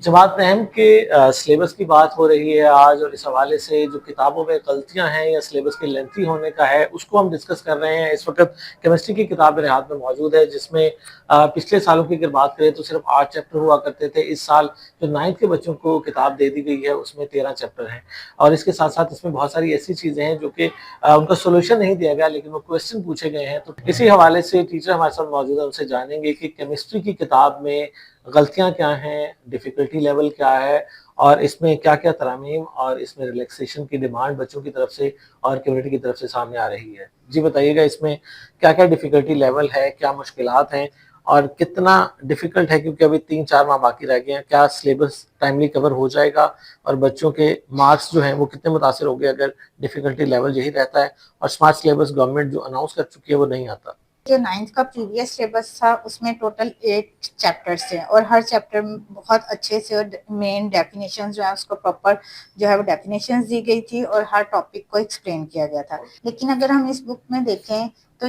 जमात रहम के सिलेबस की बात हो रही है आज, और इस हवाले से जो किताबों में गलतियां हैं या सिलेबस के लेंथी होने का है, उसको हम डिस्कस कर रहे हैं। इस वक्त केमिस्ट्री की किताब मेरे हाथ में मौजूद है, जिसमें पिछले सालों की अगर बात करें तो सिर्फ 8 चैप्टर हुआ करते थे। इस साल जो 9th के बच्चों को किताब दे दी गई है, उसमें 13 चैप्टर हैं, और इसके साथ साथ इसमें बहुत सारी ऐसी चीज़ें हैं जो कि उनका सोल्यूशन नहीं दिया गया, लेकिन वो क्वेश्चन पूछे गए हैं। तो इसी हवाले से टीचर हमारे साथ मौजूद है, उनसे जानेंगे कि केमिस्ट्री की किताब में गलतियाँ क्या हैं, डिफ़िकल्टी लेवल क्या है, और इसमें क्या-क्या तरमीम और इसमें रिलैक्सेशन की डिमांड बच्चों की तरफ से और कम्युनिटी की तरफ से सामने आ रही है। जी बताइएगा, इसमें क्या-क्या डिफ़िकल्टी लेवल है, क्या मुश्किलात हैं और कितना डिफ़िकल्ट है, क्योंकि अभी 3-4 माह बाकी रह गए हैं। क्या सिलेबस टाइमली कवर हो जाएगा और बच्चों के मार्क्स जो हैं वो कितने मुतासिर होंगे अगर डिफ़िकल्टी लेवल यही रहता है और स्मार्ट सिलेबस गवर्नमेंट जो अनाउंस कर चुकी है वो नहीं आता? जो 9th का प्रीवियस सिलेबस था उसमें टोटल 8 चैप्टर्स थे और हर चैप्टर में बहुत अच्छे से मेन डेफिनेशन जो है उसको प्रॉपर जो है वो डेफिनेशन दी गई थी और हर टॉपिक को एक्सप्लेन किया गया था। लेकिन अगर हम इस बुक में देखें तो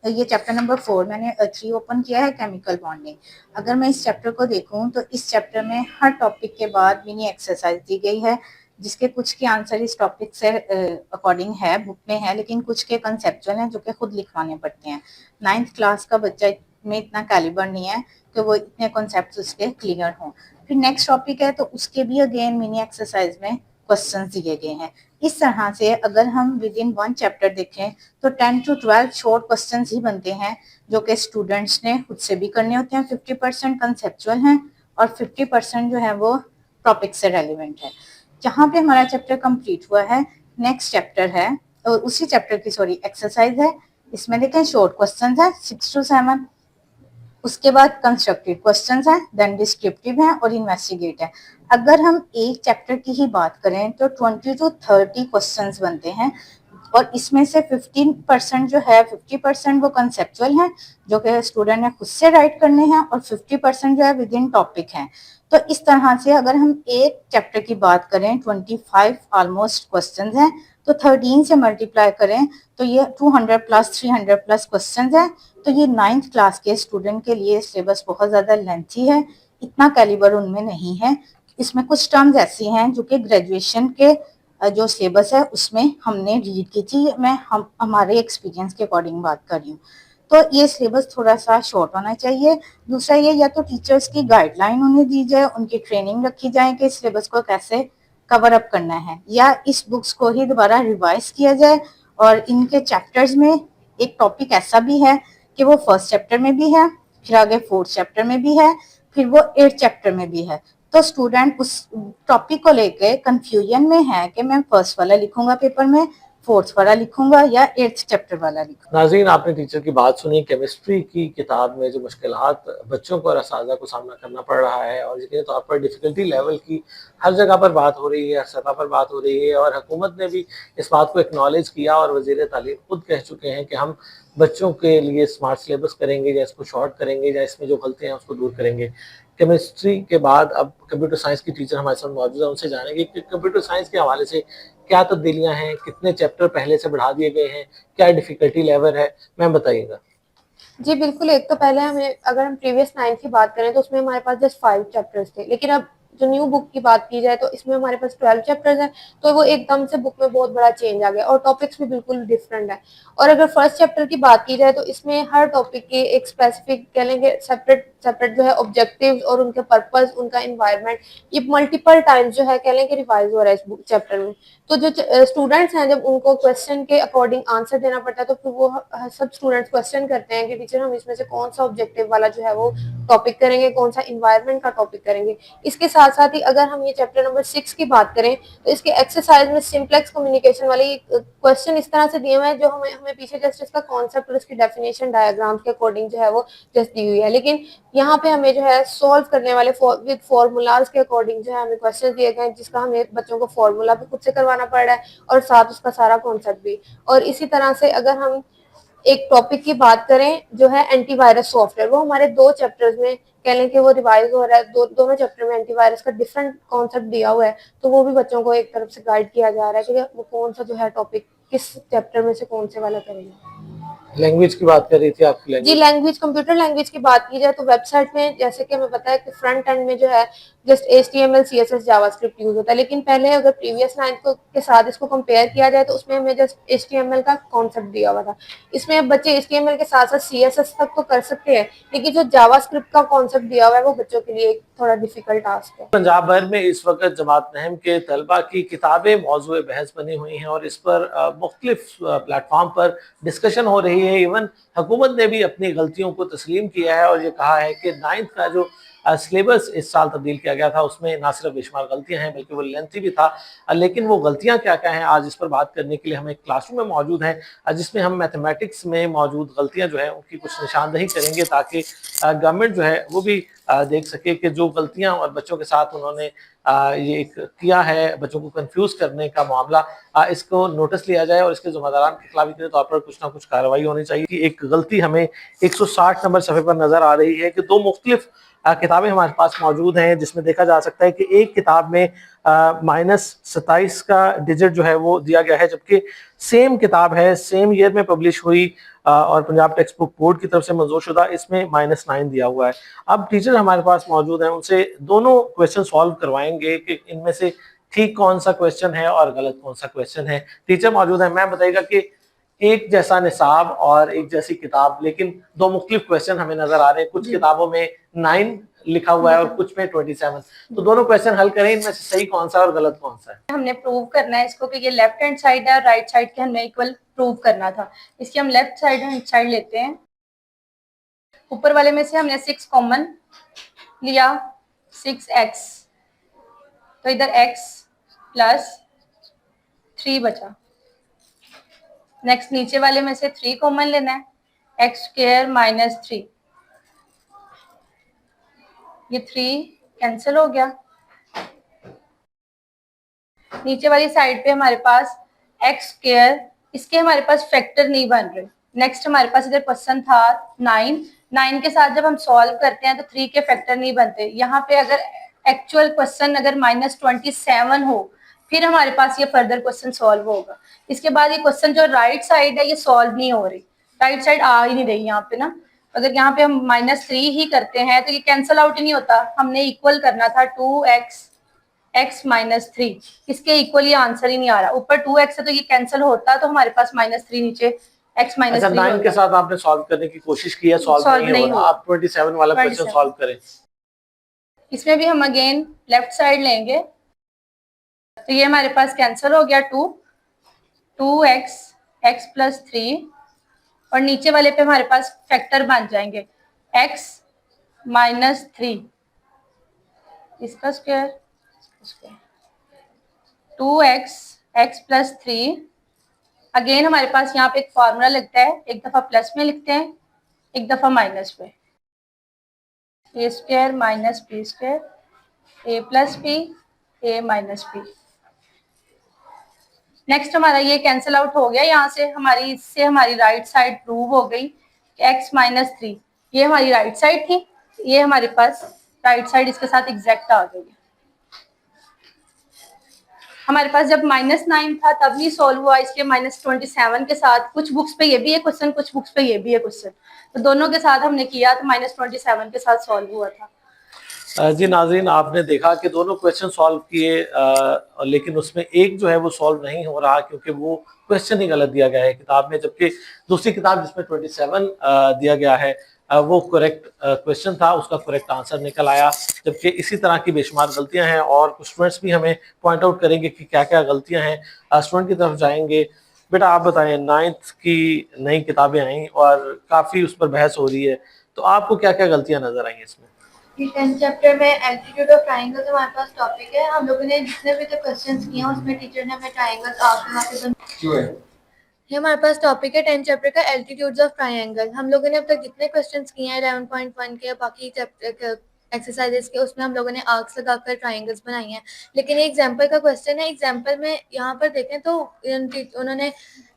ये चैप्टर नंबर 4 मैंने 3 ओपन किया है, केमिकल बॉन्डिंग। अगर मैं इस चैप्टर को देखूं तो इस चैप्टर में हर टॉपिक के बाद मिनी एक्सरसाइज दी गई है, जिसके कुछ के आंसर इस टॉपिक से अकॉर्डिंग है बुक में है, लेकिन कुछ के कंसेप्चुअल हैं जो कि खुद लिखवाने पड़ते हैं। 9th क्लास का बच्चा में इतना कैलिबर नहीं है कि वो इतने कॉन्सेप्ट उसके क्लियर हों। फिर नेक्स्ट टॉपिक है तो उसके भी अगेन मिनी एक्सरसाइज में क्वेश्चन दिए गए हैं। इस तरह से अगर हम विद इन 1 चैप्टर देखें तो 10 to 12 शॉर्ट क्वेश्चन ही बनते हैं, जो कि स्टूडेंट्स ने खुद से भी करने होते हैं। 50% कंसेप्चुअल हैं और 50% जो है वो टॉपिक से रेलिवेंट है। जहाँ पे हमारा चैप्टर कंप्लीट हुआ है, नेक्स्ट चैप्टर है और उसी चैप्टर की एक्सरसाइज है। इसमें देखें शॉर्ट क्वेश्चंस है 6 to 7, उसके बाद कंस्ट्रक्टिव क्वेश्चंस हैं, देन डिस्क्रिप्टिव है और इन्वेस्टिगेट है। अगर हम एक चैप्टर की ही बात करें तो 20 to 30 क्वेश्चंस बनते हैं और इसमें से 15% जो है 50% वो कंसेप्चुअल हैं जो कि स्टूडेंट ने खुद से राइट करने हैं और 50% जो है विद इन टॉपिक है। तो इस तरह से अगर हम एक चैप्टर की बात करें 25 ऑलमोस्ट क्वेश्चंस हैं, तो 13 से मल्टीप्लाई करें तो ये 200 प्लस 300 प्लस क्वेश्चंस हैं। तो ये 9th क्लास के स्टूडेंट के लिए सिलेबस बहुत ज़्यादा लेंथी है, इतना कैलिबर उनमें नहीं है। इसमें कुछ टर्म्स ऐसी हैं जो कि ग्रेजुएशन के जो सिलेबस है उसमें हमने रीड की थी। मैं हमारे एक्सपीरियंस के अकॉर्डिंग बात कर रही हूँ। तो ये सिलेबस थोड़ा सा शॉर्ट होना चाहिए। दूसरा ये, या तो टीचर्स की गाइडलाइन उन्हें दी जाए, उनकी ट्रेनिंग रखी जाए कि सिलेबस को कैसे कवर अप करना है, या इस बुक्स को ही दोबारा रिवाइज किया जाए और इनके चैप्टर्स में एक टॉपिक ऐसा भी है कि वो फर्स्ट चैप्टर में भी है, फिर आगे 4th चैप्टर में भी है, फिर वो 8th चैप्टर में भी है। तो स्टूडेंट उस टॉपिक को लेके कंफ्यूजन में है कि मैं फर्स्ट वाला लिखूंगा पेपर में, 4th वाला लिखूंगा या 8th चैप्टर वाला लिखूंगा। नाज़रीन, आपने टीचर की बात सुनी। केमिस्ट्री की किताब में जो मुश्किलात बच्चों को और असातिज़ा को सामना करना पड़ रहा है, और यकीनी तौर पर डिफ़िकल्टी लेवल की हर जगह पर बात हो रही है, हर सतह पर बात हो रही है, और हुकूमत ने भी इस बात को एक्नॉलेज किया और वज़ीर तालीम खुद कह चुके हैं कि हम बच्चों के लिए स्मार्ट सिलेबस करेंगे या इसको शॉर्ट करेंगे या इसमें जो गलतियाँ हैं उसको दूर करेंगे। केमिस्ट्री के बाद अब कंप्यूटर साइंस की टीचर हमारे साथ मौजूद है, उनसे जानेंगे कि कंप्यूटर साइंस के हवाले से क्या तब्दीलियाँ हैं, कितने चैप्टर पहले से बढ़ा दिए गए हैं, क्या डिफ़िकल्टी लेवल है? मैम बताइएगा। जी बिल्कुल, एक तो पहले हमें अगर हम प्रीवियस 9th की बात करें तो उसमें हमारे पास जस्ट 5 चैप्टर्स थे, लेकिन अब जो न्यू बुक की बात की जाए तो इसमें हमारे पास 12 चैप्टर्स हैं। तो वो एकदम से बुक में बहुत बड़ा चेंज आ गया और टॉपिक्स भी बिल्कुल डिफरेंट है। और अगर फर्स्ट चैप्टर की बात की जाए तो इसमें हर टॉपिक की एक स्पेसिफिक कह लेंगे सेपरेट सेपरेट जो है ऑब्जेक्टिव्स और उनके पर्पस, उनका एनवायरनमेंट, ये मल्टीपल टाइम्स जो है कह लेंगे रिवाइज हो रहा है इस बुक चैप्टर में। तो जो स्टूडेंट्स हैं जब उनको क्वेश्चन के अकॉर्डिंग आंसर देना पड़ता है तो फिर वो सब स्टूडेंट्स क्वेश्चन करते हैं कि टीचर हम इसमें से कौन सा ऑब्जेक्टिव वाला जो है वो टॉपिक करेंगे, कौन सा इन्वायरमेंट का टॉपिक करेंगे। इसके साथ साथ ही अगर हम ये चैप्टर नंबर 6 की बात करें तो इसके एक्सरसाइज में सिंप्लेक्स कम्युनिकेशन वाले क्वेश्चन इस तरह से दिए हुए हैं जो हमें हमें पीछे जस्ट इसका कॉन्सेप्ट और इसकी डेफिनेशन डायग्राम्स के अकॉर्डिंग जो है वो जस्ट दी हुई है, लेकिन यहाँ पे हमें जो है सॉल्व करने वाले विद फॉर्मूलाज के अकॉर्डिंग जो है हमें क्वेश्चन दिए गए, जिसका हमें बच्चों को फॉर्मूला भी खुद से करवाना पड़ रहा है और साथ उसका सारा कॉन्सेप्ट भी। और इसी तरह से अगर हम एक टॉपिक की बात करें जो है एंटीवायरस सॉफ्टवेयर, वो हमारे 2 चैप्टर्स में कह लें कि वो रिवाइज हो रहा है। दोनों चैप्टर में एंटीवायरस का डिफरेंट कॉन्सेप्ट दिया हुआ है, तो वो भी बच्चों को एक तरफ से गाइड किया जा रहा है कि वो कौन सा जो है टॉपिक किस चैप्टर में से कौन से वाला करेंगे। लैंग्वेज की बात कर रही थी, आपकी जी लैंग्वेज? लैंग्वेज, कंप्यूटर लैंग्वेज की बात की जाए तो वेबसाइट में जैसे कि हमें पता है कि फ्रंट एंड में जो है just HTML CSS JavaScript use होता है। लेकिन पहले अगर प्रीवियस 9 के साथ इसको कंपेयर किया जाए तो उसमें हमें जस्ट HTML का कॉन्सेप्ट दिया हुआ था। इसमें अब बच्चे HTML के साथ साथ CSS तक तो कर सकते हैं, लेकिन जो जावास्क्रिप्ट का कॉन्सेप्ट दिया हुआ है वो बच्चों के लिए एक थोड़ा डिफिकल्ट टास्क है। पंजाब भर में इस वक्त जमात नहम के तलबा की किताबें मौजूद बहस बनी हुई हैं और इस पर मुख्तलिफ प्लेटफॉर्म पर डिस्कशन हो रही है। इवन हुकूमत ने भी अपनी गलतियों को तस्लीम किया है और ये कहा है कि 9th का जो सिलेबस इस साल तब्दील किया गया था उसमें ना सिर्फ बेशुमार गलतियां हैं बल्कि वो लेंथी भी था। लेकिन वो गलतियां क्या क्या हैं, आज इस पर बात करने के लिए हम एक क्लासरूम में मौजूद हैं जिसमें हम मैथमेटिक्स में मौजूद गलतियां जो है उनकी कुछ निशानदही करेंगे ताकि गवर्नमेंट जो है वो भी देख सके कि जो गलतियां और बच्चों के साथ उन्होंने ये एक किया है, बच्चों को कंफ्यूज करने का मामला, इसको नोटिस लिया जाए और इसके जिम्मेदारान के खिलाफ के तौर पर कुछ ना कुछ कार्रवाई होनी चाहिए। कि एक गलती हमें 160 नंबर सफ़े पर नजर आ रही है कि दो मुख्तलिफ किताबें हमारे पास मौजूद हैं जिसमें देखा जा सकता है कि एक किताब में -27 का डिजिट जो है वो दिया गया है, जबकि सेम किताब है, सेम ईयर में पब्लिश हुई और पंजाब टेक्स्ट बुक बोर्ड की तरफ से मंजूरशुदा, इसमें -9 दिया हुआ है। अब टीचर हमारे पास मौजूद हैं, उनसे दोनों क्वेश्चन सॉल्व करवाएंगे कि इनमें से ठीक कौन सा क्वेश्चन है और गलत कौन सा क्वेश्चन है। टीचर मौजूद है, मैं बताइएगा कि एक जैसा निसाब और एक जैसी किताब, लेकिन दो मुख्तलिफ क्वेश्चन हमें नजर आ रहे हैं। कुछ किताबों में 9 लिखा हुआ है और कुछ में 27। तो दोनों क्वेश्चन हल करें, इनमें से सही कौन सा और गलत कौन सा है। हमने प्रूव करना है इसको कि ये लेफ्ट हैंड साइड है और राइट साइड के हमें इक्वल प्रूव करना था। इसकी हम लेफ्ट साइड लेते हैं। ऊपर वाले में से हमने 6 कॉमन लिया, 6x, तो इधर x प्लस 3 बचा। नेक्स्ट नीचे वाले में से 3 कॉमन लेना है, x स्क्वायर माइनस 3, ये 3 कैंसिल हो गया। नीचे वाली साइड पे हमारे पास x स्क्वायर, इसके हमारे पास फैक्टर नहीं बन रहे। नेक्स्ट हमारे पास इधर क्वेश्चन था 9 के साथ जब हम सॉल्व करते हैं तो 3 के फैक्टर नहीं बनते। यहाँ पे अगर एक्चुअल क्वेश्चन अगर -27 हो फिर हमारे पास ये फर्दर क्वेश्चन सॉल्व होगा। इसके बाद ये क्वेश्चन जो राइट साइड है ये सॉल्व नहीं हो रही, राइट साइड आ ही नहीं रही यहाँ पे ना। अगर यहाँ पे हम -3 ही करते हैं तो ये कैंसिल आउट ही नहीं होता। हमने इक्वल करना था 2x माइनस 3, इसके इक्वल ये आंसर ही नहीं आ रहा। ऊपर 2x है तो ये कैंसिल होता तो हमारे पास -3 नीचे x माइनस 3। 9 के साथ आपने सॉल्व करने की कोशिश की है, सॉल्व नहीं हो रहा। आप 27 वाला क्वेश्चन सॉल्व करें। इसमें भी हम अगेन लेफ्ट साइड लेंगे तो ये हमारे पास कैंसिल हो गया 2x प्लस 3, और नीचे वाले पे हमारे पास फैक्टर बन जाएंगे x माइनस 3, इसका स्क्वायर 2x प्लस 3। अगेन हमारे पास यहाँ पे एक फॉर्मूला लगता है, एक दफा प्लस में लिखते हैं एक दफा माइनस में, a square minus b square, a plus b, a minus b। Next हमारा ये कैंसिल आउट हो गया यहाँ से, इससे हमारी राइट साइड प्रूव हो गई। x माइनस 3 ये हमारी राइट साइड थी, ये हमारे पास राइट साइड इसके साथ एग्जैक्ट आ गई। हमारे पास जब -9 था तब नहीं सॉल्व हुआ, इसलिए -27 के साथ कुछ बुक्स पे ये भी है क्वेश्चन, कुछ बुक्स पे ये भी है क्वेश्चन, तो दोनों के साथ हमने किया तो -27 के साथ सॉल्व हुआ था। जी नाज़रीन, आपने देखा कि दोनों क्वेश्चन सॉल्व किए, लेकिन उसमें एक जो है वो सॉल्व नहीं हो रहा क्योंकि वो क्वेश्चन ही गलत दिया गया है किताब में, जबकि दूसरी किताब जिसमें 27 दिया गया है वो करेक्ट क्वेश्चन था, उसका करेक्ट आंसर निकल आया। जबकि इसी तरह की बेशुमार गलतियां हैं और कुछ स्टूडेंट्स भी हमें पॉइंट आउट करेंगे कि क्या क्या गलतियां हैं। स्टूडेंट की तरफ जाएंगे। बेटा आप बताएं, 9th की नई किताबें आई और काफ़ी उस पर बहस हो रही है, तो आपको क्या क्या गलतियाँ नज़र आई इसमें? 10th चैप्टर में एल्टीट्यूड ऑफ ट्रायंगल्स हमारे पास टॉपिक है। हम लोगों ने जितने भी क्वेश्चंस किए हैं उसमें टीचर ने हमें ट्रायंगल्स क्यों है, ये हमारे पास टॉपिक है 10th चैप्टर का एल्टीट्यूड्स ऑफ ट्रायंगल। हम लोगों ने अब तक जितने क्वेश्चंस किए हैं 11.1 के बाकी चैप्टर एक्सरसाइजेस के, उसमें हम लोगों ने आर्क्स लगाकर ट्रायंगल्स बनाई हैं। लेकिन एक एग्जांपल का क्वेश्चन है, एग्जांपल में यहाँ पर देखें तो उन्होंने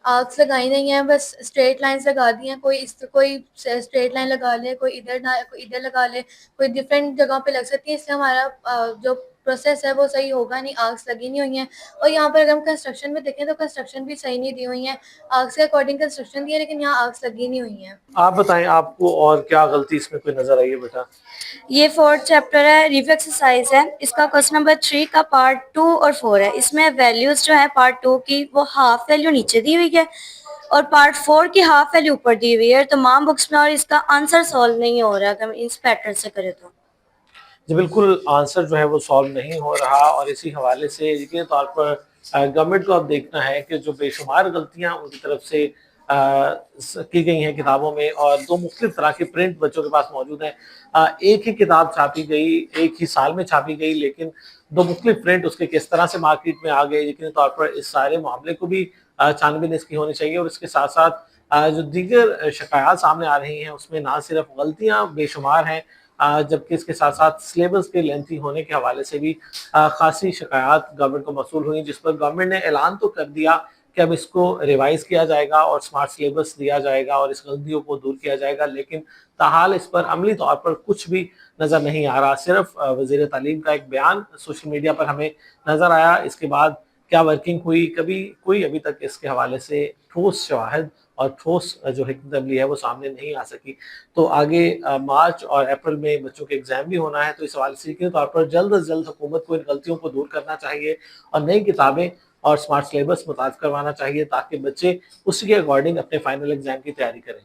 आर्क्स लगाई नहीं है, बस स्ट्रेट लाइंस लगा दी हैं। कोई स्ट्रेट लाइन लगा ले, कोई इधर लगा ले, कोई डिफरेंट जगह पे लग सकती है। इससे हमारा जो प्रोसेस है वो सही होगा नहीं, आर्क्स लगी नहीं हुई हैं। और यहाँ पर अगर हम कंस्ट्रक्शन में देखें तो कंस्ट्रक्शन भी सही नहीं दी हुई है, आर्क्स के अकॉर्डिंग कंस्ट्रक्शन दी है लेकिन यहाँ आर्क्स लगी नहीं हुई हैं। आप बताएं, आपको और क्या गलती इसमें कोई नजर आई है बेटा? ये 4th चैप्टर है, रिव्यू एक्सरसाइज है। इसका क्वेश्चन नंबर 3 का पार्ट 2 और 4 है। इसमें वैल्यूज जो है पार्ट 2 की वो हाफ वैल्यू नीचे दी हुई है और पार्ट 4 की हाफ वैल्यू ऊपर दी हुई है तमाम बुक्स में, और इसका आंसर सॉल्व नहीं हो रहा अगर हम इस पैटर्न से करें तो। जी बिल्कुल, आंसर जो है वो सॉल्व नहीं हो रहा और इसी हवाले से यकीनी तौर पर गवर्नमेंट को अब देखना है कि जो बेशुमार गलतियां उनकी तरफ से की गई हैं किताबों में, और दो मुख्तलिफ तरह के प्रिंट बच्चों के पास मौजूद हैं। एक ही किताब छापी गई, एक ही साल में छापी गई, लेकिन दो मुख्तलिफ प्रिंट उसके किस तरह से मार्केट में आ गए, यकीनी तौर पर इस सारे मामले को भी छानबीन इसकी होनी चाहिए। और इसके साथ साथ जो दीगर शिकायत सामने आ रही हैं उसमें ना सिर्फ गलतियां बेशुमार हैं, जबकि इसके साथ साथ सिलेबस के लेंथी होने के हवाले से भी खासी शिकायत गवर्नमेंट को मौसूल हुई, जिस पर गवर्नमेंट ने ऐलान तो कर दिया कि अब इसको रिवाइज किया जाएगा और स्मार्ट सिलेबस दिया जाएगा और इस गलतियों को दूर किया जाएगा, लेकिन ताहाल इस पर अमली तौर पर कुछ भी नज़र नहीं आ रहा। सिर्फ वज़ीर तालीम का एक बयान सोशल मीडिया पर हमें नज़र आया, इसके बाद क्या वर्किंग हुई, कभी कोई अभी तक इसके हवाले से ठोस शवाहिद और ठोस जो हिकमत अमली है वो सामने नहीं आ सकी। तो आगे मार्च और अप्रैल में बच्चों के एग्जाम भी होना है, तो इस हवाले से यकीनी तौर पर जल्द अज जल्द हुकूमत को इन गलतियों को दूर करना चाहिए और नई किताबें और स्मार्ट सिलेबस मुताबिक करवाना चाहिए ताकि बच्चे उसी के अकॉर्डिंग अपने फाइनल एग्जाम की तैयारी करें।